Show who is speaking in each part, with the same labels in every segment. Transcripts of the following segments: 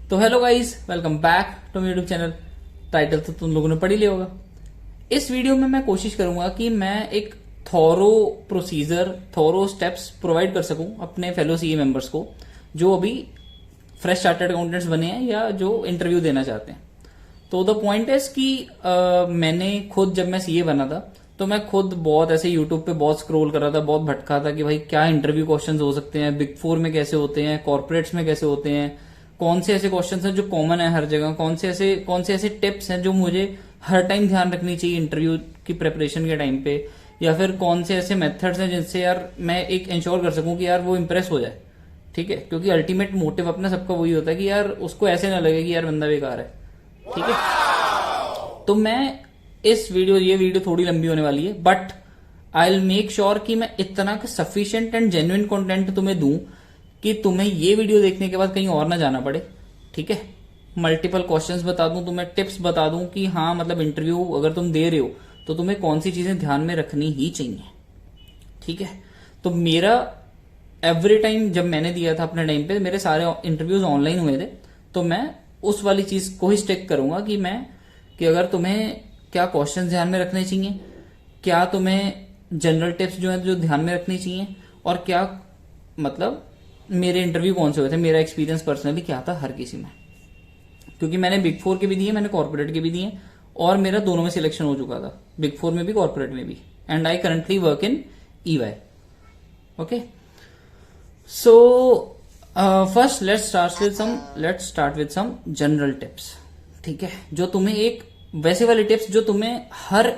Speaker 1: तो hello guys, welcome back to my YouTube channel. Title तो तुम लोगों ने पढ़ ही लिया होगा। इस वीडियो में मैं कोशिश करूंगा कि मैं एक thorough procedure, thorough steps provide कर सकूं अपने फेलो सीए मेंबर्स को, जो अभी फ्रेश चार्टर्ड अकाउंटेंट्स बने हैं या जो इंटरव्यू देना चाहते हैं। तो द पॉइंट इज कि मैंने खुद, जब मैं सीए बना था तो मैं खुद बहुत ऐसे यूट्यूब पे बहुत स्क्रॉल कर रहा था, बहुत भटका था कि भाई क्या इंटरव्यू क्वेश्चंस हो सकते हैं, बिग फोर में कैसे होते हैं, कॉर्पोरेट्स में कैसे होते हैं, कौन से ऐसे क्वेश्चंस हैं जो कॉमन है हर जगह, कौन से ऐसे टिप्स हैं जो मुझे हर टाइम ध्यान रखनी चाहिए इंटरव्यू की प्रिपरेशन के टाइम पे, या फिर कौन से ऐसे मेथड्स हैं जिनसे यार मैं एक इंश्योर कर सकूं कि यार वो इंप्रेस हो जाए। ठीक है, क्योंकि अल्टीमेट मोटिव अपना सबका वही होता है कि यार उसको ऐसे ना लगे कि यार बंदा बेकार है। ठीक है, तो मैं ये वीडियो थोड़ी लंबी होने वाली है, but I will make sure कि मैं इतना सफिशिएंट एंड जेन्युइन कंटेंट तुम्हें दूं कि तुम्हें ये वीडियो देखने के बाद कहीं और ना जाना पड़े। ठीक है, मल्टीपल क्वेश्चंस बता दूं, तुम्हें टिप्स बता दूं कि हाँ मतलब इंटरव्यू अगर तुम दे रहे हो तो तुम्हें कौन सी चीजें ध्यान में रखनी ही चाहिए। ठीक है, तो मेरा एवरी टाइम जब मैंने दिया था अपने टाइम पे, मेरे सारे इंटरव्यूज ऑनलाइन हुए थे, तो मैं उस वाली चीज को ही स्टिक करूंगा कि अगर तुम्हें क्या क्वेश्चन ध्यान में रखने चाहिए, क्या तुम्हें जनरल टिप्स जो है जो ध्यान में रखनी चाहिए, और क्या मतलब मेरे इंटरव्यू कौन से हुए थे, मेरा एक्सपीरियंस पर्सनली क्या था हर किसी में। क्योंकि मैंने बिग फोर के भी दिए, मैंने कॉर्पोरेट के भी दिए, और मेरा दोनों में सिलेक्शन हो चुका था, बिग फोर में भी कॉर्पोरेट में भी, and I currently work in EY. Okay, so first let's start with some general tips. ठीक है, जो तुम्हें एक वैसे वाले टिप्स जो तुम्हें हर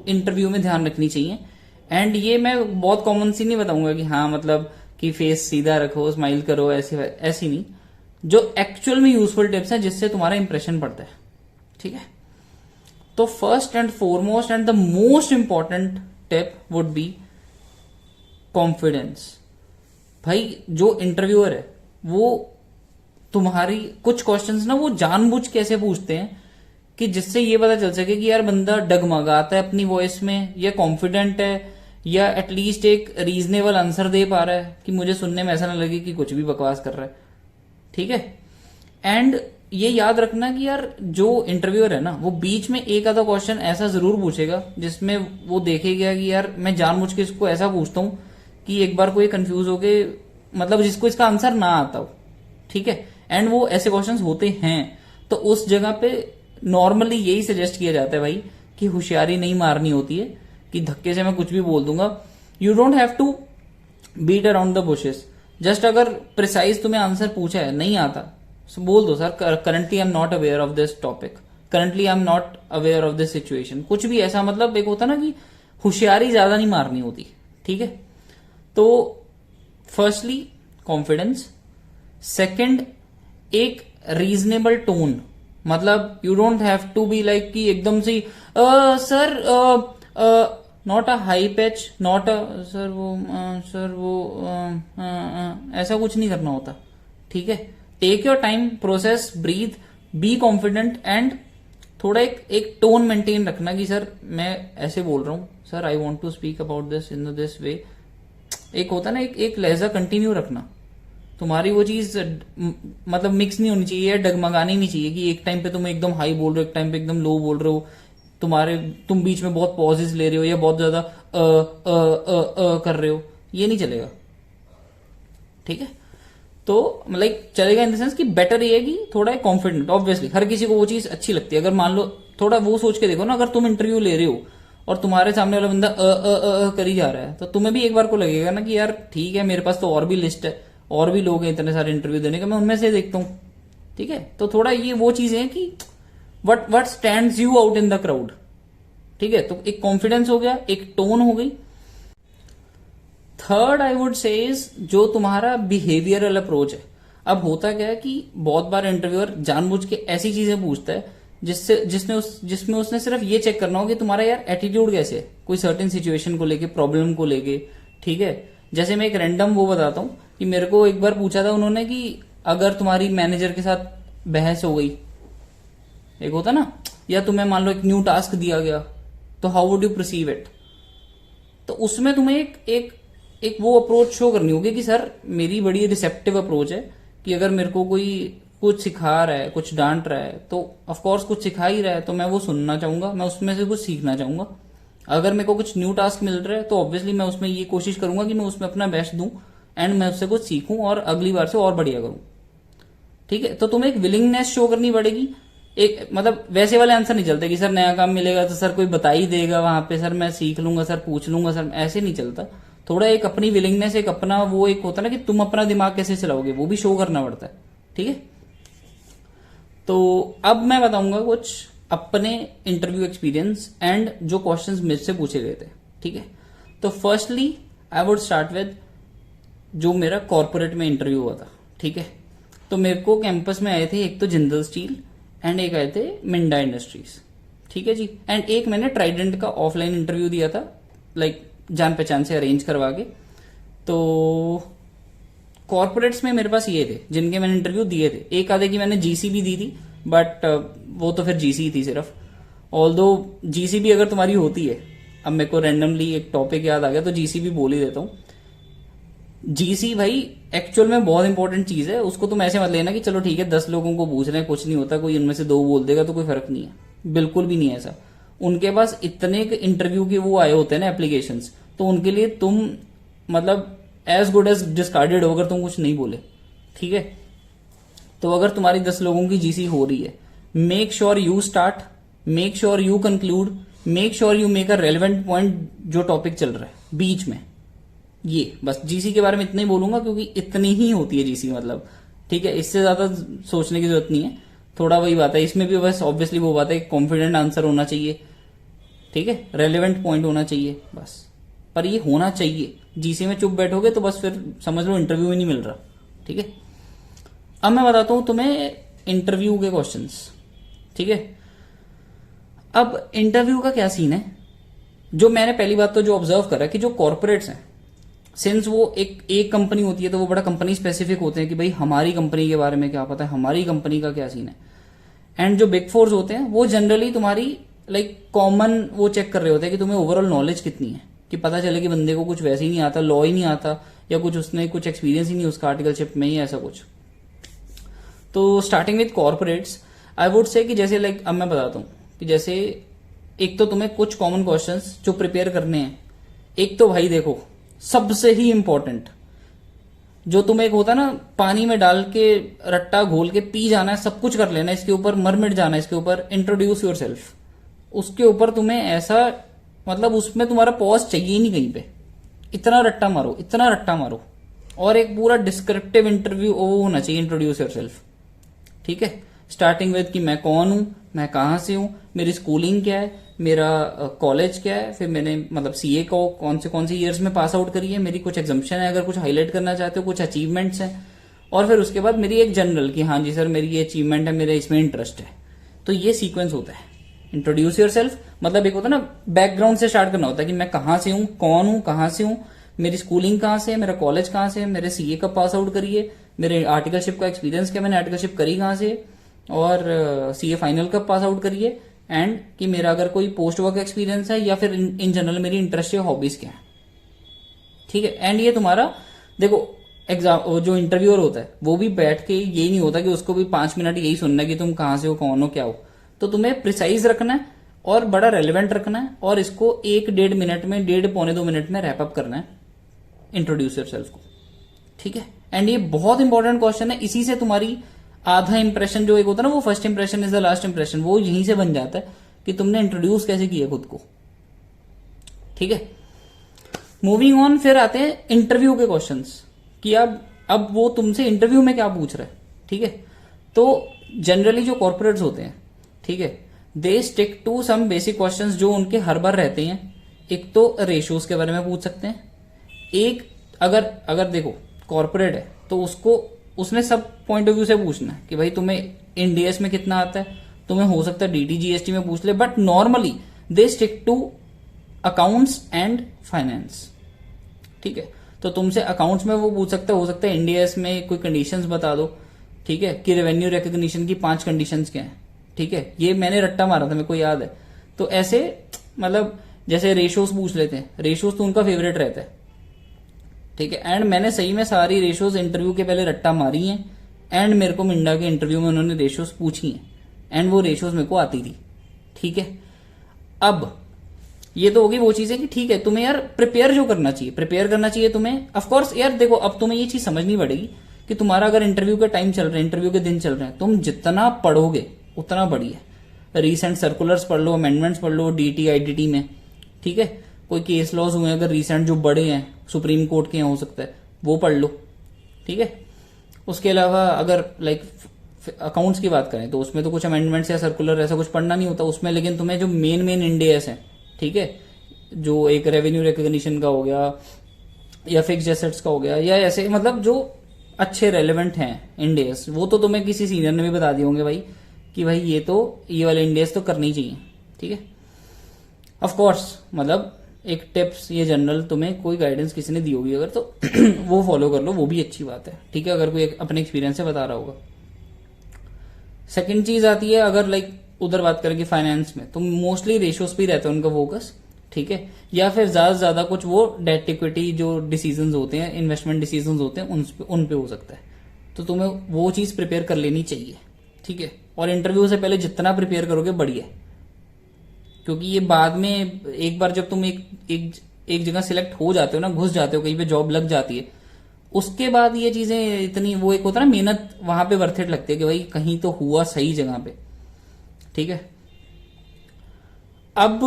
Speaker 1: इंटरव्यू में ध्यान रखनी चाहिए। एंड ये मैं बहुत कॉमन सी नहीं बताऊंगा कि हाँ मतलब कि फेस सीधा रखो, स्माइल करो, ऐसी नहीं, जो एक्चुअल में यूजफुल टिप्स हैं जिससे तुम्हारा इंप्रेशन पड़ता है। ठीक है, तो first and foremost and the most important tip would be confidence. भाई जो इंटरव्यूअर है वो तुम्हारी कुछ क्वेश्चंस ना वो जानबूझ के ऐसे पूछते हैं कि जिससे ये पता चल सके कि यार बंदा डगमगाता है अपनी वॉइस में, या कॉन्फिडेंट है, या एटलीस्ट एक रीजनेबल आंसर दे पा रहा है कि मुझे सुनने में ऐसा ना लगे कि कुछ भी बकवास कर रहा है। ठीक है, एंड ये याद रखना कि यार जो इंटरव्यूअर है ना वो बीच में एक आधा क्वेश्चन ऐसा जरूर पूछेगा जिसमें वो देखेगा कि यार मैं जानबूझ के इसको ऐसा पूछता हूं कि एक बार कोई कंफ्यूज होके मतलब जिसको इसका आंसर ना आता हो। ठीक है, एंड वो ऐसे क्वेश्चंस होते हैं, तो उस जगह पे नॉर्मली यही सजेस्ट किया जाता है भाई कि होशियारी नहीं मारनी होती है कि धक्के से मैं कुछ भी बोल दूंगा। You don't have to beat around the bushes. Just अगर प्रिसाइज तुम्हें आंसर पूछा है, नहीं आता, so बोल दो sir currently I am not aware of this topic, currently I am not aware of this situation, कुछ भी ऐसा। मतलब एक होता ना कि होशियारी ज्यादा नहीं मारनी होती। ठीक है, तो फर्स्टली कॉन्फिडेंस, सेकंड एक रीजनेबल टोन। मतलब you don't have to be like कि एकदम से sir not a high pitch, not a sir वो ऐसा कुछ नहीं करना होता। ठीक है, take your time, process, breathe, be confident, and थोड़ा एक टोन मेंटेन रखना कि सर मैं ऐसे बोल रहा हूं, sir I want to speak about this in this way. एक होता ना एक लहजा कंटिन्यू रखना। तुम्हारी वो चीज मतलब मिक्स नहीं होनी चाहिए, डगमगानी नहीं चाहिए कि एक टाइम पे तुम एकदम हाई बोल रहे हो, एक टाइम पे एकदम लो बोल रहे हो, तुम बीच में बहुत पॉजेज ले रहे हो या बहुत ज्यादा कर रहे हो, ये नहीं चलेगा। ठीक है, तो लाइक चलेगा इन द सेंस कि बेटर ये है कि थोड़ा कॉन्फिडेंट। ऑब्वियसली हर किसी को वो चीज अच्छी लगती है। अगर मान लो थोड़ा वो सोच के देखो ना, अगर तुम इंटरव्यू ले रहे हो और तुम्हारे सामने वाला बंदा करी जा रहा है, तो तुम्हें भी एक बार को लगेगा ना कि यार ठीक है, मेरे पास तो और भी लिस्ट है, और भी लोग हैं इतने सारे इंटरव्यू देने का, मैं उनमें से देखता हूं। ठीक है, तो थोड़ा ये वो चीजें हैं कि what stands you out in the crowd. ठीक है, तो एक कॉन्फिडेंस हो गया, एक टोन हो गई। Third I would say is जो तुम्हारा बिहेवियरल अप्रोच है। अब होता क्या है कि बहुत बार इंटरव्यूअर जानबूझ के ऐसी चीजें पूछता है जिसमें उसने सिर्फ ये चेक करना हो कि तुम्हारा यार एटीट्यूड कैसे है कोई सर्टेन सिचुएशन को लेके, प्रॉब्लम को लेके। ठीक है, जैसे मैं एक रैंडम वो बताता हूं कि मेरे को एक बार पूछा था उन्होंने कि अगर तुम्हारी मैनेजर के साथ बहस हो गई, एक होता ना, या तुम्हें मान लो एक न्यू टास्क दिया गया, तो how would you perceive it. तो उसमें तुम्हें एक वो अप्रोच शो करनी होगी कि सर मेरी बड़ी रिसेप्टिव अप्रोच है कि अगर मेरे को कोई कुछ सिखा रहा है, कुछ डांट रहा है, तो ऑफ कोर्स कुछ सिखा ही रहा है तो मैं वो सुनना चाहूंगा, मैं उसमें से कुछ सीखना चाहूंगा। अगर मेरे को कुछ न्यू टास्क मिल रहा है तो ऑब्वियसली मैं उसमें ये कोशिश करूंगा कि मैं उसमें अपना बेस्ट दूं एंड मैं उससे कुछ सीखूं और अगली बार से और बढ़िया करूं। ठीक है, तो तुम्हें एक विलिंगनेस शो करनी पड़ेगी। एक मतलब वैसे वाले आंसर नहीं चलते कि सर नया काम मिलेगा तो सर कोई बता ही देगा वहां पे, सर मैं सीख लूंगा, सर पूछ लूंगा, सर ऐसे नहीं चलता। थोड़ा एक अपनी विलिंगनेस, एक अपना वो एक होता है ना कि तुम अपना दिमाग कैसे चलाओगे, वो भी शो करना पड़ता है। ठीक है, तो अब मैं बताऊंगा कुछ अपने इंटरव्यू एक्सपीरियंस एंड जो क्वेश्चंस मेरे से पूछे गए थे। ठीक है, तो firstly I would start with जो मेरा कॉर्पोरेट में इंटरव्यू हुआ था। ठीक है, तो मेरे को कैंपस में आए थे एक तो जिंदल स्टील एंड एक आए थे मिंडा इंडस्ट्रीज। ठीक है जी, एंड एक मैंने ट्राइडेंट का ऑफलाइन इंटरव्यू दिया था, लाइक जान पहचान से अरेंज करवा के। तो कॉर्पोरेट्स में मेरे पास ये थे जिनके मैंने इंटरव्यू दिए थे। एक आधे की मैंने जीसी भी दी थी, बट वो तो फिर जीसी थी सिर्फ। ऑल्दो जीसी भी अगर तुम्हारी होती है, अब मेरे को रैंडमली एक टॉपिक याद आ गया तो जीसी भी बोल ही देता हूँ। जीसी भाई एक्चुअल में बहुत इंपॉर्टेंट चीज है, उसको तुम ऐसे मत लेना कि चलो ठीक है 10 लोगों को पूछ रहे हैं कुछ नहीं होता, कोई उनमें से 2 बोल देगा तो कोई फर्क नहीं है। बिल्कुल भी नहीं है ऐसा। उनके पास इतने इंटरव्यू के वो आए होते हैं ना एप्लीकेशंस, तो उनके लिए तुम मतलब एज गुड एज डिस्कार्डेड हो अगर तुम कुछ नहीं बोले। ठीक है, तो अगर तुम्हारी 10 लोगों की जीसी हो रही है, make sure you start, make sure you conclude, make sure you make a relevant point जो टॉपिक चल रहा है बीच में। ये बस जीसी के बारे में इतना ही बोलूंगा क्योंकि इतनी ही होती है जीसी मतलब। ठीक है, इससे ज्यादा सोचने की जरूरत नहीं है। थोड़ा वही बात है इसमें भी, बस ऑब्वियसली वो बात है कॉन्फिडेंट आंसर होना चाहिए। ठीक है, रेलिवेंट पॉइंट होना चाहिए बस, पर ये होना चाहिए। जीसी में चुप बैठोगे तो बस फिर समझ लो इंटरव्यू ही नहीं मिल रहा। ठीक है, अब मैं बताता हूं तुम्हें इंटरव्यू के क्वेश्चंस। ठीक है, अब इंटरव्यू का क्या सीन है, जो मैंने पहली बात तो जो ऑब्जर्व करा कि जो कॉर्पोरेट्स हैं, सिंस वो एक कंपनी होती है तो वो बड़ा कंपनी स्पेसिफिक होते हैं कि भाई हमारी कंपनी के बारे में क्या पता है, हमारी कंपनी का क्या सीन है। एंड जो बिग फोर्स होते हैं वो जनरली तुम्हारी लाइक कॉमन वो चेक कर रहे होते हैं कि तुम्हें ओवरऑल नॉलेज कितनी है, कि पता चले कि बंदे को कुछ वैसे ही नहीं आता, लॉ ही नहीं आता, या कुछ उसने कुछ एक्सपीरियंस ही नहीं उसका आर्टिकलशिप में ही ऐसा कुछ। तो starting with corporates I would say कि जैसे लाइक अब मैं बताता हूं कि जैसे एक तो तुम्हें कुछ कॉमन क्वेश्चंस जो प्रिपेयर करने हैं। एक तो भाई देखो सबसे ही इंपॉर्टेंट जो तुम्हें एक होता है ना, पानी में डाल के रट्टा घोल के पी जाना है, सब कुछ कर लेना है इसके ऊपर, मर मिट जाना है इसके ऊपर, इंट्रोड्यूस योर सेल्फ। उसके ऊपर तुम्हें ऐसा मतलब उसमें तुम्हारा पॉज चाहिए ही नहीं कहीं पे, इतना रट्टा मारो, इतना रट्टा मारो। और एक पूरा डिस्क्रिप्टिव इंटरव्यू वो होना चाहिए, इंट्रोड्यूस योर सेल्फ। ठीक है, स्टार्टिंग विद कि मैं कौन हूं, मैं कहां से हूं, मेरी स्कूलिंग क्या है, मेरा कॉलेज क्या है, फिर मैंने मतलब सीए को कौन से ईयर्स में पास आउट करी है, मेरी कुछ एग्जाम्पशन है अगर कुछ हाईलाइट करना चाहते हो, कुछ अचीवमेंट्स हैं, और फिर उसके बाद मेरी एक जनरल कि हाँ जी सर मेरी ये अचीवमेंट है, मेरे इसमें इंटरेस्ट है। तो ये सीक्वेंस होता है इंट्रोड्यूस योर सेल्फ। मतलब एक होता है ना बैकग्राउंड से स्टार्ट करना होता है कि मैं कहां से हूं, कौन हूं, कहां से हूं, मेरी स्कूलिंग कहां से है, मेरा कॉलेज कहां से है, मेरे सीए कब पास आउट करी है, मेरे आर्टिकलशिप का एक्सपीरियंस क्या, मैंने आर्टिकलशिप करी कहां से, और सीए फाइनल कब पास आउट करी है, एंड कि मेरा अगर कोई पोस्ट वर्क एक्सपीरियंस है, या फिर इन जनरल मेरी इंटरेस्ट या हॉबीज क्या है। ठीक है, एंड ये तुम्हारा देखो एग्जाम जो इंटरव्यूअर होता है वो भी बैठ के यही नहीं होता कि उसको भी 5 मिनट यही सुनना है कि तुम कहां से हो, कौन हो, क्या हो। तो तुम्हें प्रिसाइज रखना है और बड़ा रेलिवेंट रखना है, और इसको 1-1.5 मिनट में, 1.5-पौने 2 मिनट में रैप अप करना है इंट्रोड्यूस योरसेल्फ को। ठीक है, एंड ये बहुत इंपॉर्टेंट क्वेश्चन है। इसी से तुम्हारी आधा इंप्रेशन जो एक होता है ना, वो first impression is the last impression, वो यहीं से बन जाता है कि तुमने इंट्रोड्यूस कैसे किया खुद को। ठीक है, मूविंग ऑन, फिर आते हैं इंटरव्यू के क्वेश्चंस कि अब वो तुमसे इंटरव्यू में क्या पूछ रहा है। ठीक है, तो जनरली जो कॉर्पोरेट्स होते हैं, ठीक है, they stick to some basic questions जो उनके हर बार रहते हैं। एक तो रेशियोज के बारे में पूछ सकते हैं, एक अगर देखो कॉर्पोरेट है तो उसने सब पॉइंट ऑफ व्यू से पूछना है कि भाई तुम्हें इंडीएस में कितना आता है, तुम्हें हो सकता है डीटी जीएसटी में पूछ ले, but normally they stick to accounts and finance. ठीक है, तो तुमसे अकाउंट्स में वो पूछ सकता है, हो सकता है इंडीएस में कोई कंडीशंस बता दो। ठीक है, कि रेवेन्यू रिकॉग्निशन की 5 कंडीशंस क्या है। ठीक है, ये मैंने रट्टा मारा था, मेरे को याद है। तो ऐसे मतलब जैसे रेशियोज पूछ लेते हैं, रेशियोज तो उनका फेवरेट रहता है। ठीक है, एंड मैंने सही में सारी रेशियोज इंटरव्यू के पहले रट्टा मारी हैं, एंड मेरे को मिंडा के इंटरव्यू में उन्होंने रेशियोज पूछी हैं एंड वो रेशियोज मेरे को आती थी। ठीक है, अब ये तो होगी वो चीज है कि ठीक है तुम्हें यार प्रिपेयर जो करना चाहिए, प्रिपेयर करना चाहिए तुम्हें। ऑफकोर्स यार देखो, अब तुम्हें ये चीज समझनी पड़ेगी कि तुम्हारा अगर इंटरव्यू का टाइम चल रहा है, इंटरव्यू के दिन चल रहे हैं, तुम जितना पढ़ोगे उतना बढ़िया। रीसेंट सर्कुलर्स पढ़ लो, अमेंडमेंट्स पढ़ लो डीटी आईडीटी में। ठीक है, कोई केस लॉज हुए अगर रिसेंट जो बड़े हैं, सुप्रीम कोर्ट के हैं हो सकता है, वो पढ़ लो। ठीक है, उसके अलावा अगर लाइक अकाउंट्स की बात करें तो उसमें तो कुछ अमेंडमेंट्स या सर्कुलर ऐसा कुछ पढ़ना नहीं होता उसमें, लेकिन तुम्हें जो मेन इंडेस है, ठीक है, जो एक रेवेन्यू रिकॉग्निशन का हो गया या फिक्स्ड एसेट्स का हो गया या ऐसे मतलब जो अच्छे रेलेवेंट हैं इंडेस, वो तो तुम्हें किसी सीनियर ने भी बता दिए होंगे भाई कि भाई ये वाले इंडेस तो करनी चाहिए। ठीक है, ऑफ कोर्स मतलब एक टिप्स ये जनरल तुम्हें कोई गाइडेंस किसी ने दी होगी अगर तो वो फॉलो कर लो, वो भी अच्छी बात है। ठीक है, अगर कोई अपने एक्सपीरियंस से बता रहा होगा। सेकंड चीज आती है अगर लाइक उधर बात करेंगे फाइनेंस में, तो मोस्टली रेशियोज पे रहता है उनका फोकस। ठीक है, या फिर ज्यादा से ज्यादा कुछ वो डेट इक्विटी जो डिसीजंस होते हैं, इन्वेस्टमेंट डिसीजंस होते हैं, उन पे हो सकता है। तो तुम्हें वो चीज प्रिपेयर कर लेनी चाहिए। ठीक है, और इंटरव्यू से पहले जितना प्रिपेयर करोगे बढ़िया, क्योंकि ये बाद में एक बार जब तुम एक जगह सिलेक्ट हो जाते हो ना, घुस जाते हो, कहीं पे जॉब लग जाती है, उसके बाद ये चीजें इतनी वो एक होता है ना मेहनत, वहां पे वर्थ इट लगती है कि भाई कहीं तो हुआ सही जगह पे। ठीक है, अब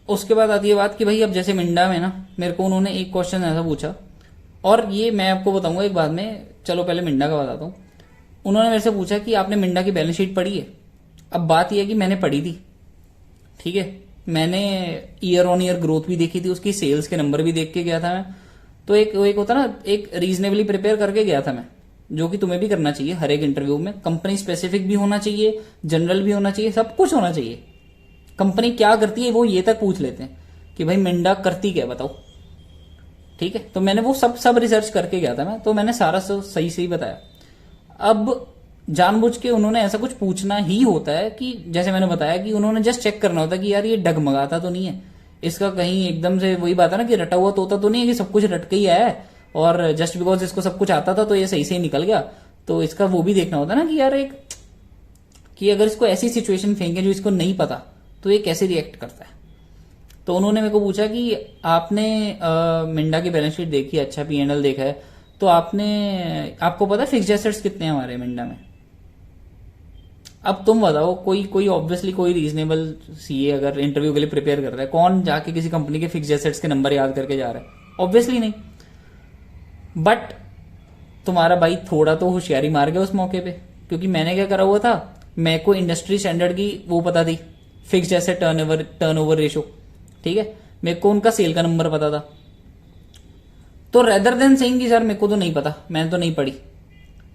Speaker 1: उसके बाद आती है बात कि भाई अब जैसे मिंडा में ना मेरे को उन्होंने एक क्वेश्चन ऐसा पूछा, और ये मैं आपको बताऊंगा एक बाद में, चलो पहले मिंडा का बताता हूं। उन्होंने मेरे से पूछा कि आपने मिंडा की बैलेंस शीट पढ़ी है। अब बात यह है कि मैंने पढ़ी थी। ठीक है, मैंने ईयर ऑन ईयर ग्रोथ भी देखी थी, उसकी सेल्स के नंबर भी देख के गया था मैं। तो एक होता ना, एक रीजनेबली प्रिपेयर करके गया था मैं, जो कि तुम्हें भी करना चाहिए हर एक इंटरव्यू में। कंपनी स्पेसिफिक भी होना चाहिए, जनरल भी होना चाहिए, सब कुछ होना चाहिए। कंपनी क्या करती है वो ये तक पूछ लेते हैं कि भाई मिंडा करती क्या बताओ। ठीक है, तो मैंने वो सब रिसर्च करके गया था मैं, तो मैंने सारा सही सही बताया। अब जानबूझ के उन्होंने ऐसा कुछ पूछना ही होता है कि जैसे मैंने बताया कि उन्होंने जस्ट चेक करना होता है कि यार ये डगमगाता तो नहीं है, इसका कहीं एकदम से वही बात है ना कि रटा हुआ तोता तो नहीं है कि सब कुछ रट के ही आया है और जस्ट बिकॉज इसको सब कुछ आता था तो ये सही से ही निकल गया। तो इसका वो भी देखना होता है ना कि यार एक कि अगर इसको ऐसी सिचुएशन फेंके जो इसको नहीं पता तो ये कैसे रिएक्ट करता है। तो उन्होंने मेरे को पूछा कि आपने मिंडा की बैलेंस शीट देखी है, अच्छा P&L देखा है, तो आपको पता है फिक्स्ड एसेट्स कितने हैं हमारे मिंडा में। अब तुम बताओ, कोई ऑब्वियसली कोई रीजनेबल सीए अगर इंटरव्यू के लिए प्रिपेयर कर रहा है, कौन जाके किसी कंपनी के फिक्स्ड एसेट्स के नंबर याद करके जा रहा है? ऑब्वियसली नहीं। बट तुम्हारा भाई थोड़ा तो होशियारी मार गया उस मौके पे, क्योंकि मैंने क्या करा हुआ था, मेरे को इंडस्ट्री स्टैंडर्ड की वो पता थी, फिक्स्ड एसेट टर्नओवर रेशो। ठीक है, मेरे को उनका सेल का नंबर पता था। तो रेदर देन सेइंग कि सर मेरे को तो नहीं पता, मैंने तो नहीं पढ़ी,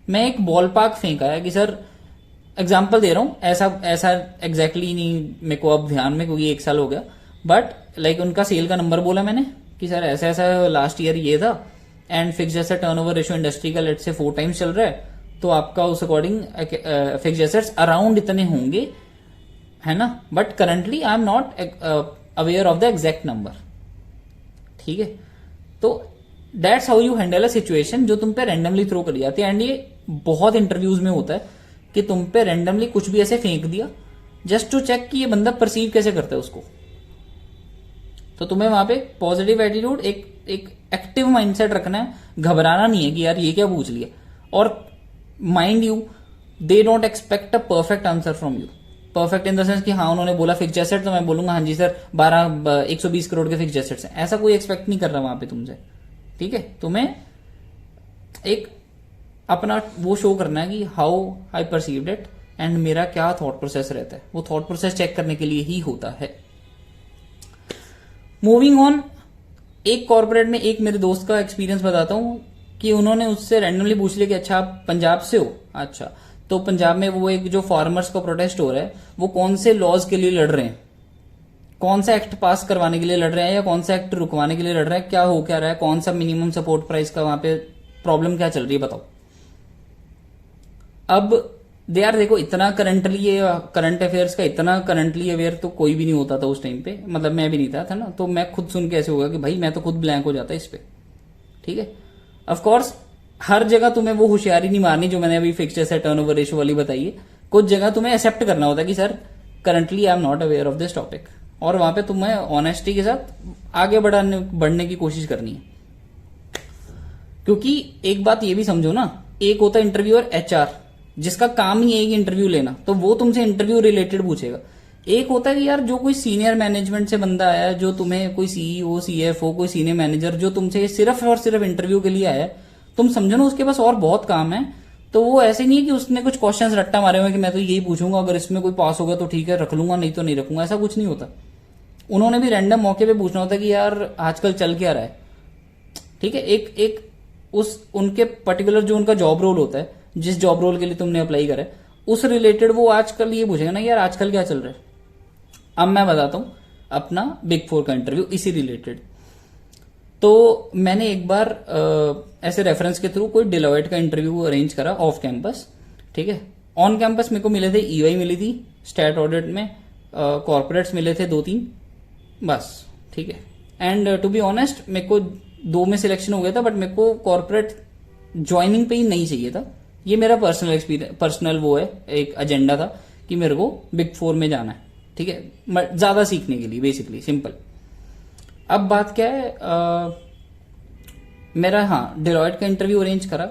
Speaker 1: मैं एक बॉल पार्क फेंक आया कि सर एग्जाम्पल दे रहा हूं, ऐसा एग्जैक्टली नहीं मेरे को अब ध्यान में, क्योंकि 1 साल हो गया। बट लाइक उनका सेल का नंबर बोला मैंने कि सर ऐसा ऐसा लास्ट ईयर ये था and fixed asset turnover ratio industry का लेट से 4 टाइम्स चल रहा है, तो आपका उस अकॉर्डिंग फिक्स्ड एसेट्स अराउंड इतने होंगे, है ना। But currently I am not aware of the exact number. ठीक है, तो that's how you handle a situation जो तुम पे रैंडमली थ्रो कर जाती है। एंड ये बहुत इंटरव्यूज में होता है कि तुम पे रैंडमली कुछ भी ऐसे फेंक दिया जस्ट टू चेक कि ये बंदा परसीव कैसे करता है उसको। तो तुम्हें वहां पे पॉजिटिव एटीट्यूड, एक एक्टिव माइंडसेट रखना है, घबराना नहीं है कि यार ये क्या पूछ लिया। और mind you, they don't expect a perfect answer from you. Perfect in the sense कि हाँ उन्होंने बोला फिक्स्ड एसेट तो मैं बोलूंगा हाँ जी सर 120 करोड़ के फिक्स्ड एसेट्स हैं, ऐसा कोई एक्सपेक्ट नहीं कर रहा वहां पे तुमसे। ठीक है, तुम्हें एक अपना वो शो करना है कि how I perceived it and मेरा क्या थॉट प्रोसेस रहता है, वो थॉट प्रोसेस चेक करने के लिए ही होता है। मूविंग ऑन, एक कॉर्पोरेट में एक मेरे दोस्त का एक्सपीरियंस बताता हूं कि उन्होंने उससे रैंडमली पूछ लिया कि अच्छा आप पंजाब से हो, अच्छा तो पंजाब में वो एक जो फार्मर्स का प्रोटेस्ट हो रहा है वो कौन से लॉज के लिए लड़ रहे हैं, कौन सा एक्ट पास करवाने के लिए लड़ रहे हैं या कौन सा एक्ट रुकवाने के लिए लड़ रहे हैं, क्या हो क्या रहा है, कौन सा मिनिमम सपोर्ट प्राइस का वहां पे प्रॉब्लम क्या चल रही है बताओ। अब दे यार देखो, इतना करंट अफेयर्स का इतना करंटली अवेयर तो कोई भी नहीं होता था उस टाइम पे, मतलब मैं भी नहीं था ना, तो मैं खुद सुन के ऐसे होगा कि भाई मैं तो खुद ब्लैंक हो जाता इस पे। ठीक है, ऑफ कोर्स हर जगह तुम्हें वो होशियारी नहीं मारनी जो मैंने अभी फिक्स्ड एसेट टर्नओवर रेशियो वाली बताई है। कुछ जगह तुम्हें एक्सेप्ट करना होता है कि sir currently I am not aware of this topic, और वहां पे तुम्हें ऑनेस्टी के साथ आगे बढ़ने की कोशिश करनी है। क्योंकि एक बात ये भी समझो ना, एक होता है इंटरव्यूअर एचआर जिसका काम ही है कि इंटरव्यू लेना, तो वो तुमसे इंटरव्यू रिलेटेड पूछेगा। एक होता है कि यार जो कोई सीनियर मैनेजमेंट से बंदा आया, जो तुम्हें कोई सीईओ सीएफओ कोई सीनियर मैनेजर जो तुमसे सिर्फ और सिर्फ इंटरव्यू के लिए आया, तुम समझो ना उसके पास और बहुत काम है। तो वो ऐसे नहीं है कि उसने कुछ क्वेश्चंस रट्टा मारे हुए कि मैं तो यही पूछूंगा, अगर इसमें कोई पास होगा तो ठीक है रख लूंगा, नहीं तो नहीं रखूंगा, ऐसा कुछ नहीं होता। उन्होंने भी रैंडम मौके पे पूछना होता है कि यार आजकल चल क्या रहा है। ठीक है, एक उस उनके पर्टिकुलर जो उनका जॉब रोल होता है, जिस जॉब रोल के लिए तुमने अप्लाई करा है, उस रिलेटेड वो आजकल ये पूछेगा ना यार आजकल क्या चल रहा है। अब मैं बताता हूं अपना बिग 4 का इंटरव्यू इसी रिलेटेड। तो मैंने एक बार ऐसे रेफरेंस के थ्रू कोई डिलॉयट का इंटरव्यू अरेंज करा ऑफ कैंपस। ठीक है, ऑन कैंपस मेरे को मिले थे ईवाई मिली थी, स्टैट ऑडिट में कॉर्पोरेट्स मिले थे 2-3 बस। ठीक है, एंड टू बी ऑनेस्ट मेरे को 2 में सिलेक्शन हो गया था, बट मेरे को कॉर्पोरेट ज्वाइनिंग पे ही नहीं चाहिए था। ये मेरा पर्सनल एक्सपीरियंस, पर्सनल वो है, एक एजेंडा था कि मेरे को बिग 4 में जाना है। ठीक है, ज्यादा सीखने के लिए, बेसिकली सिंपल। अब बात क्या है, मेरा डिलॉयट का इंटरव्यू अरेंज करा,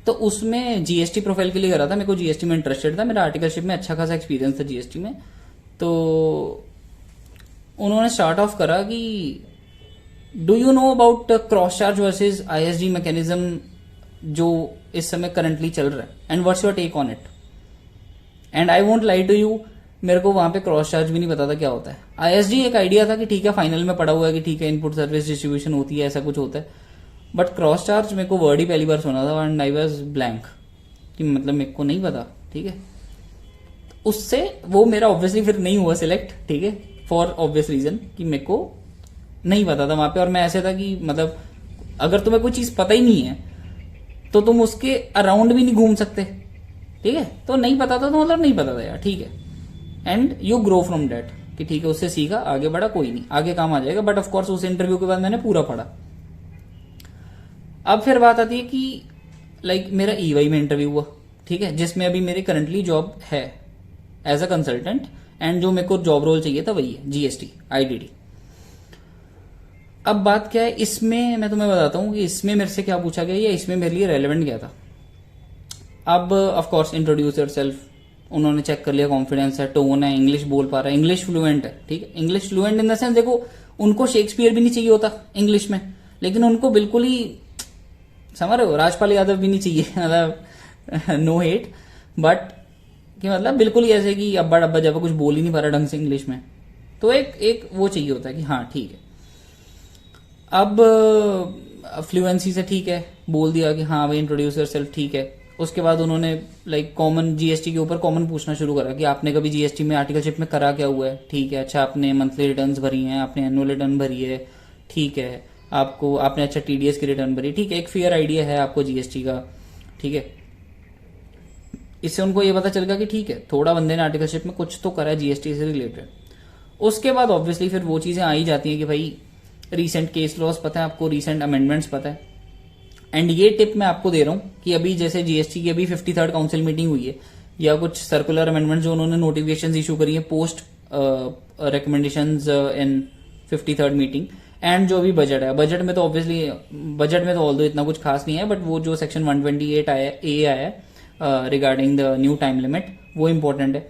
Speaker 1: तो उसमें जीएसटी प्रोफाइल के लिए करा था। मेरे को जीएसटी में इंटरेस्टेड था, मेरा आर्टिकलशिप में अच्छा खासा एक्सपीरियंस था जीएसटी में। तो उन्होंने स्टार्ट ऑफ करा कि do you know about cross charge versus ISD mechanism जो इस समय करंटली चल रहा है, and what's your take on it. And I won't lie to you, मेरे को वहां पे क्रॉस चार्ज भी नहीं पता था क्या होता है। आईएसडी एक आइडिया था कि ठीक है फाइनल में पड़ा हुआ है कि ठीक है इनपुट सर्विस डिस्ट्रीब्यूशन होती है, ऐसा कुछ होता है, बट क्रॉस चार्ज मेरे को वर्ड ही पहली बार सुना था, एंड आई वाज ब्लैंक कि मतलब मेरे को नहीं पता। ठीक है, उससे वो मेरा ऑब्वियसली फिर नहीं हुआ सिलेक्ट। ठीक है, फॉर ऑब्वियस रीजन कि मेरे को नहीं पता था वहां पे, और मैं ऐसे था कि मतलब अगर तुम्हें कोई चीज पता ही नहीं है तो तुम उसके अराउंड भी नहीं घूम सकते। ठीक है, तो नहीं पता था तो मतलब नहीं पता था यार, ठीक है, and you grow from that कि ठीक है उससे सीखा, आगे बढ़ा, कोई नहीं, आगे काम आ जाएगा। बट ऑफ कोर्स उस इंटरव्यू के बाद मैंने पूरा पढ़ा। अब फिर बात आती है कि लाइक मेरा ईवाई में इंटरव्यू हुआ, ठीक है, जिसमें अभी मेरी करंटली जॉब है एज अ कंसल्टेंट, एंड जो मेरे को जॉब रोल चाहिए था वही है जीएसटी आईडीडी। अब बात क्या है इसमें, मैं तुम्हें बताता हूं कि इसमें मेरे से क्या पूछा गया या इसमें मेरे लिए रेलेवेंट क्या था। अब ऑफ कोर्स इंट्रोड्यूस योरसेल्फ, उन्होंने चेक कर लिया कॉन्फिडेंस है, टोन है, इंग्लिश बोल पा रहा है, इंग्लिश फ्लुएंट है। ठीक है, English fluent in the sense, देखो उनको शेक्सपियर भी नहीं चाहिए होता इंग्लिश में, लेकिन उनको बिल्कुल ही समझ रहे हो, राजपाल यादव भी नहीं चाहिए, मतलब नो हेट, बट कि मतलब बिल्कुल ही ऐसे कि अब्बा डब्बा जब कुछ बोल ही नहीं पा रहा ढंग से इंग्लिश में, तो एक वो चाहिए होता है कि हाँ ठीक है। अब फ्लुएंसी से ठीक है, बोल दिया कि हाँ भाई इंट्रोड्यूस योरसेल्फ, ठीक है। उसके बाद उन्होंने लाइक कॉमन जीएसटी के ऊपर कॉमन पूछना शुरू करा कि आपने कभी जीएसटी में आर्टिकलशिप में करा क्या हुआ है, ठीक है, अच्छा आपने मंथली रिटर्न्स भरी हैं, आपने एनुअल रिटर्न भरी है, ठीक है, आपको आपने अच्छा टीडीएस की रिटर्न भरी, ठीक है, एक फेयर आइडिया है आपको जीएसटी का। ठीक है, इससे उनको ये पता चल गया कि ठीक है थोड़ा बंदे ने आर्टिकलशिप में कुछ तो करा है जीएसटी से रिलेटेड। उसके बाद ऑब्वियसली फिर वो चीजें आ ही जाती हैं कि भाई रीसेंट केस लॉस पता है आपको, रीसेंट अमेंडमेंट्स पता है। एंड ये टिप मैं आपको दे रहा हूं कि अभी जैसे जीएसटी की अभी 53rd काउंसिल मीटिंग हुई है, या कुछ सर्कुलर अमेंडमेंट जो उन्होंने नोटिफिकेशन इशू करी है post recommendations in 53rd meeting, and जो अभी बजट है, बजट में तो ऑब्वियसली बजट में तो ऑल्दो इतना कुछ खास नहीं है, बट वो जो सेक्शन 128 आया ए आया है regarding the new time limit, वो इम्पोर्टेंट है।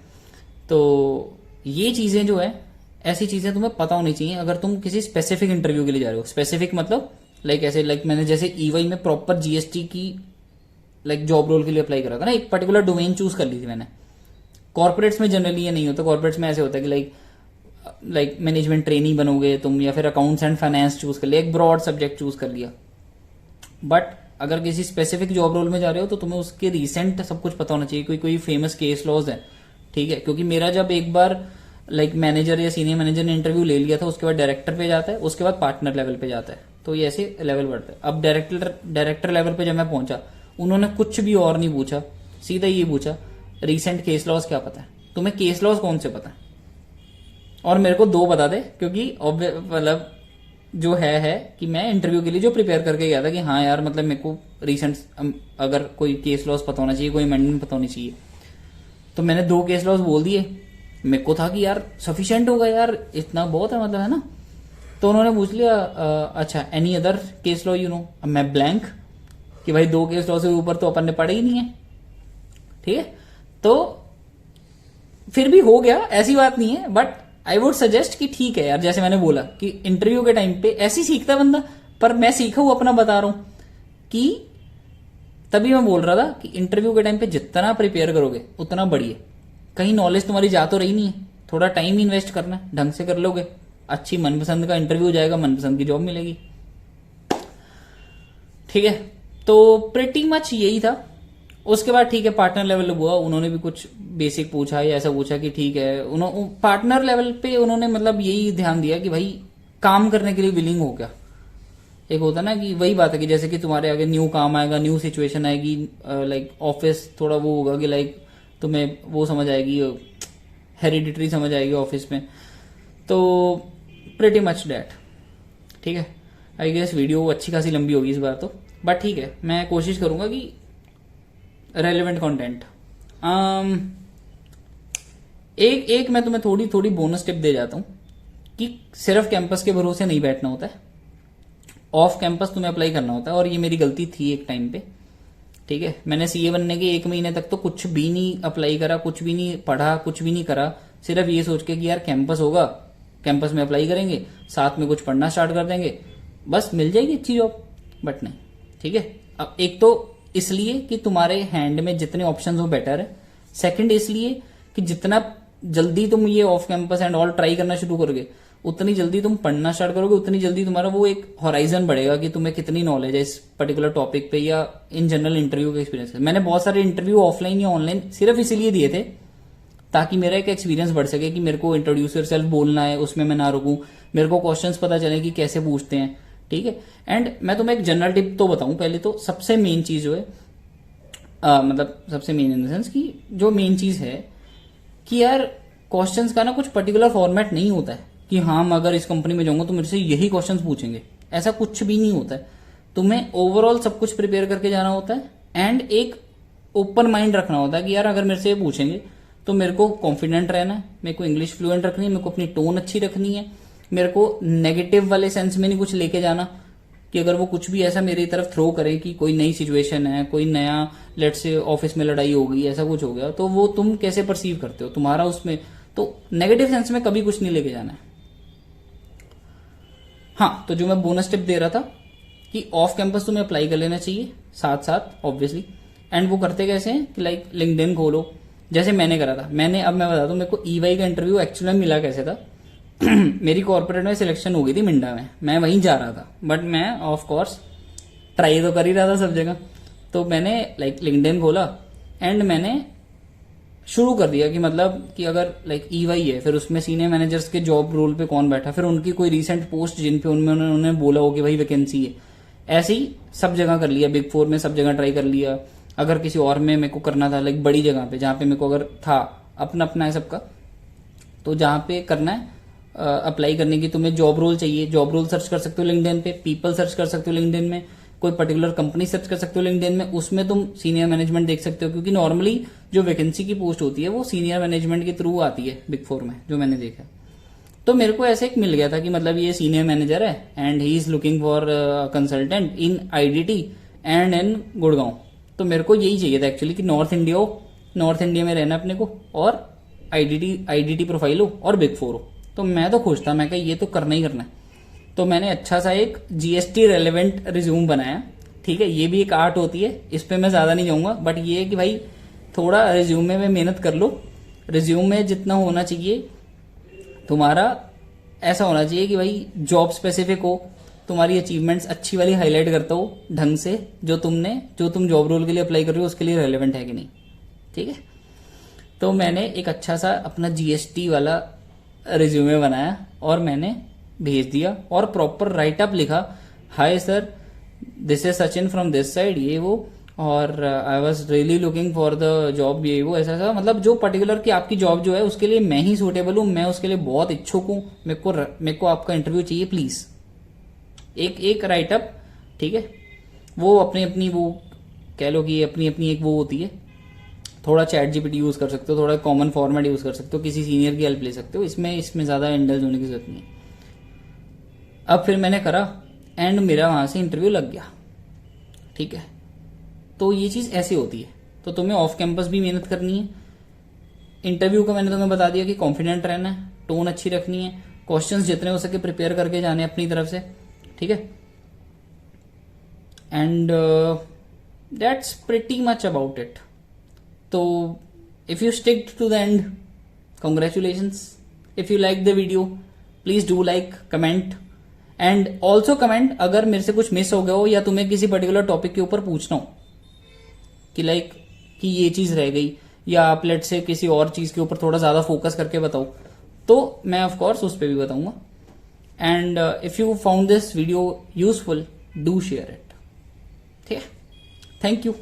Speaker 1: तो ये चीजें जो है, ऐसी चीजें तुम्हें पता होनी चाहिए अगर तुम किसी स्पेसिफिक इंटरव्यू के लिए जा रहे हो। स्पेसिफिक मतलब लाइक ऐसे, लाइक मैंने जैसे ईवाई में प्रॉपर जीएसटी की लाइक जॉब रोल के लिए अप्लाई करा था ना, एक पर्टिकुलर डोमेन चूज कर ली थी मैंने। कॉर्पोरेट्स में जनरली ये नहीं होता, कॉर्पोरेट्स में ऐसे होता है कि लाइक मैनेजमेंट ट्रेनिंग बनोगे तुम, या फिर अकाउंट्स एंड फाइनेंस चूज कर लिया, एक ब्रॉड सब्जेक्ट चूज कर लिया। बट अगर किसी स्पेसिफिक जॉब रोल में जा रहे हो तो तुम्हें उसके रिसेंट सब कुछ पता होना चाहिए, कोई फेमस केस लॉज है। ठीक है, क्योंकि मेरा जब एक बार लाइक मैनेजर या सीनियर मैनेजर ने इंटरव्यू ले लिया था, उसके बाद डायरेक्टर पे जाता है, उसके बाद पार्टनर लेवल पे जाता है, तो ये ऐसे लेवल बढ़ता है। अब डायरेक्टर लेवल पे जब मैं पहुंचा, उन्होंने कुछ भी और नहीं पूछा, सीधा ये पूछा रीसेंट केस लॉस क्या पता है तुम्हें, केस लॉस कौन से पता है, और मेरे को 2 बता दे, क्योंकि मतलब जो है कि मैं इंटरव्यू के लिए जो प्रिपेयर करके गया था कि हाँ यार मतलब मेरे को रिसेंट अगर कोई केस लॉस पता होना चाहिए, कोई अमेंडमेंट पता होनी चाहिए, तो मैंने 2 केस लॉस बोल दिए। मेरे को था कि यार सफिशिएंट होगा यार, इतना बहुत है मतलब, है ना। तो उन्होंने पूछ लिया अच्छा any other case law you know. अब मैं ब्लैंक कि भाई 2 केस लॉ से ऊपर तो अपन ने पढ़े ही नहीं है, ठीक है। तो फिर भी हो गया, ऐसी बात नहीं है, बट आई वुड सजेस्ट कि ठीक है यार, जैसे मैंने बोला कि इंटरव्यू के टाइम पे ऐसे ही सीखता है बंदा, पर मैं सीखा हूं अपना बता रहा हूं कि तभी मैं बोल रहा था कि इंटरव्यू के टाइम पे जितना प्रिपेयर करोगे उतना बढ़िया। कहीं नॉलेज तुम्हारी जा तो रही नहीं है, थोड़ा टाइम इन्वेस्ट करना है, ढंग से कर लोगे, अच्छी मनपसंद का इंटरव्यू हो जाएगा, मनपसंद की जॉब मिलेगी, ठीक है। तो प्रिटी मच यही था। उसके बाद ठीक है पार्टनर लेवल हुआ, उन्होंने भी कुछ बेसिक पूछा या ऐसा पूछा कि ठीक है, उन्होंने पार्टनर लेवल पे उन्होंने मतलब यही ध्यान दिया कि भाई काम करने के लिए विलिंग हो क्या। एक होता ना कि वही बात है कि जैसे कि तुम्हारे आगे न्यू काम आएगा, न्यू सिचुएशन आएगी, लाइक ऑफिस थोड़ा वो होगा कि लाइक तुम्हें वो समझ आएगी, हेरिडिटरी समझ आएगी ऑफिस में, तो प्रिटी मच डैट, ठीक है। आई गेस वीडियो अच्छी खासी लंबी होगी इस बार तो, बट ठीक है मैं कोशिश करूंगा कि रेलेवेंट कंटेंट। एक मैं तुम्हें थोड़ी थोड़ी बोनस टिप दे जाता हूं कि सिर्फ कैंपस के भरोसे नहीं बैठना होता है, ऑफ कैंपस तुम्हें अप्लाई करना होता है। और ये मेरी गलती थी एक टाइम पे, ठीक है। मैंने सीए बनने के 1 महीने तक तो कुछ भी नहीं अप्लाई करा, कुछ भी नहीं पढ़ा, कुछ भी नहीं करा, सिर्फ ये सोच के कि यार कैंपस होगा, कैंपस में अप्लाई करेंगे, साथ में कुछ पढ़ना स्टार्ट कर देंगे, बस मिल जाएगी अच्छी जॉब। बट नहीं, ठीक है। अब एक तो इसलिए कि तुम्हारे हैंड में जितने ऑप्शंस हो बेटर है, सेकंड इसलिए कि जितना जल्दी तुम ये off campus and all try करना शुरू करोगे, उतनी जल्दी तुम पढ़ना स्टार्ट करोगे, उतनी जल्दी तुम्हारा वो एक हॉराइजन बढ़ेगा कि तुम्हें कितनी नॉलेज है इस पर्टिकुलर टॉपिक पे या इन जनरल इंटरव्यू के एक्सपीरियंस। मैंने बहुत सारे इंटरव्यू ऑफलाइन या ऑनलाइन सिर्फ इसीलिए दिए थे ताकि मेरा एक एक्सपीरियंस बढ़ सके कि मेरे को इंट्रोड्यूस योरसेल्फ बोलना है, उसमें मैं ना रुकूं, मेरे को क्वेश्चंस पता चले कि कैसे पूछते हैं, ठीक है। एंड मैं तुम्हें एक जनरल टिप तो बताऊं, पहले तो सबसे मेन चीज जो है मतलब सबसे मेन इन द सेंस कि जो मेन चीज है कि यार क्वेश्चंस का ना कुछ पर्टिकुलर फॉर्मेट नहीं होता है कि हाँ मैं अगर इस कंपनी में जाऊंगा तो मेरे से यही क्वेश्चंस पूछेंगे, ऐसा कुछ भी नहीं होता है। तुम्हें ओवरऑल सब कुछ प्रिपेयर करके जाना होता है एंड एक ओपन माइंड रखना होता है कि यार अगर मेरे से ये पूछेंगे तो मेरे को कॉन्फिडेंट रहना है, मेरे को इंग्लिश फ्लुएंट रखनी है, मेरे को अपनी टोन अच्छी रखनी है, मेरे को नेगेटिव वाले सेंस में नहीं कुछ लेके जाना कि अगर वो कुछ भी ऐसा मेरी तरफ थ्रो करे कि कोई नई सिचुएशन है, कोई नया लेट से ऑफिस में लड़ाई हो गई, ऐसा कुछ हो गया, तो वो तुम कैसे परसीव करते हो तुम्हारा उसमें, तो नेगेटिव सेंस में कभी कुछ नहीं लेके जाना है। हाँ, तो जो मैं बोनस टिप दे रहा था कि ऑफ कैंपस तुम्हें अप्लाई कर लेना चाहिए साथ साथ ऑब्वियसली। एंड वो करते कैसे हैं कि लाइक लिंक्डइन खोलो, जैसे मैंने करा था। अब मैं बता दूं मेरे को ईवाई का इंटरव्यू एक्चुअली में मिला कैसे था। मेरी कॉर्पोरेट में सिलेक्शन हो गई थी मिंडा में, मैं वहीं जा रहा था, बट मैं ऑफ कोर्स ट्राई तो कर ही रहा था सब जगह। तो मैंने लाइक लिंक्डइन खोला एंड मैंने शुरू कर दिया कि मतलब कि अगर लाइक ईवाई है, फिर उसमें सीनियर मैनेजर्स के जॉब रोल पे कौन बैठा, फिर उनकी कोई रीसेंट पोस्ट जिन पे उनमें उन्होंने बोला हो कि भाई वैकेंसी है, ऐसे ही सब जगह कर लिया, बिग 4 में सब जगह ट्राई कर लिया। अगर किसी और में मेरे को करना था लाइक बड़ी जगह पे जहां पे मेरे को अगर था अपना अपना है सबका, तो जहां पे करना है अप्लाई करने की, तुम्हें जॉब रोल चाहिए, जॉब रोल सर्च कर सकते हो लिंक्डइन पे, पीपल सर्च कर सकते हो लिंक्डइन में, कोई पर्टिकुलर कंपनी सर्च कर सकते हो लिंक्डइन में, उसमें तुम सीनियर मैनेजमेंट देख सकते हो, क्योंकि नॉर्मली जो वैकेंसी की पोस्ट होती है वो सीनियर मैनेजमेंट के थ्रू आती है बिग 4 में, जो मैंने देखा। तो मेरे को ऐसे एक मिल गया था कि मतलब ये सीनियर मैनेजर है and he is looking for consultant in IDT and in Gurgaon. तो मेरे को यही चाहिए था एक्चुअली कि नॉर्थ इंडिया में रहना अपने को, और आईडीटी प्रोफाइल हो और बिग 4 हो। तो मैं तो खुश था, मैं कहा ये तो करना ही करना है। तो मैंने अच्छा सा एक जीएसटी रेलेवेंट रिज्यूम बनाया, ठीक है। ये भी एक आर्ट होती है, इस पे मैं ज्यादा नहीं जाऊंगा, बट ये है कि भाई थोड़ा रिज्यूमे में मेहनत कर लो। रिज्यूमे जितना होना चाहिए तुम्हारा, ऐसा होना चाहिए कि भाई जॉब स्पेसिफिक हो, तुम्हारी अचीवमेंट्स अच्छी वाली हाईलाइट करता हो ढंग से, जो तुम जॉब रोल के लिए अप्लाई कर रहे हो उसके लिए रेलेवेंट है कि नहीं, ठीक है। तो मैंने एक अच्छा सा अपना जीएसटी वाला रिज्यूमे बनाया और मैंने भेज दिया और प्रॉपर राइटअप लिखा, hi sir this is Sachin from this side, ये वो, और I was really looking for the job, ये वो, ऐसा ऐसा, मतलब जो पर्टिकुलर की आपकी जॉब जो है उसके लिए मैं ही सूटेबल हूं, मैं उसके लिए बहुत इच्छुक हूं, मेरे को आपका इंटरव्यू चाहिए प्लीज, एक राइटअप, ठीक है, वो अपनी अपनी वो कह लो कि अपनी अपनी एक वो होती है, थोड़ा चैट जीपीटी यूज कर सकते हो, थोड़ा कॉमन फॉर्मेट यूज कर सकते हो, किसी सीनियर की हेल्प ले सकते हो, इसमें ज्यादा इंडल्ज होने की जरूरत नहीं है। अब फिर मैंने करा एंड मेरा वहां से इंटरव्यू लग गया, ठीक है। तो ये चीज ऐसी होती है, तो तुम्हें ऑफ कैंपस भी मेहनत करनी है। इंटरव्यू का मैंने तुम्हें बता दिया कि कॉन्फिडेंट रहना है, टोन अच्छी रखनी है, क्वेश्चंस जितने हो सके प्रिपेयर करके जाने अपनी तरफ से, ठीक है। And that's pretty much about it. तो if you stick to the end, congratulations. If you like the video please do like, comment and also comment अगर मेरे से कुछ मिस हो गया हो या तुम्हें किसी पर्टिकुलर टॉपिक के ऊपर पूछना हो कि लाइक कि ये चीज रह गई, या आप लेट से किसी और चीज के ऊपर थोड़ा ज्यादा फोकस करके बताओ, तो मैं ऑफ कोर्स उस पर भी बताऊंगा। And if you found this video useful, do share it, ठीक है। Thank you.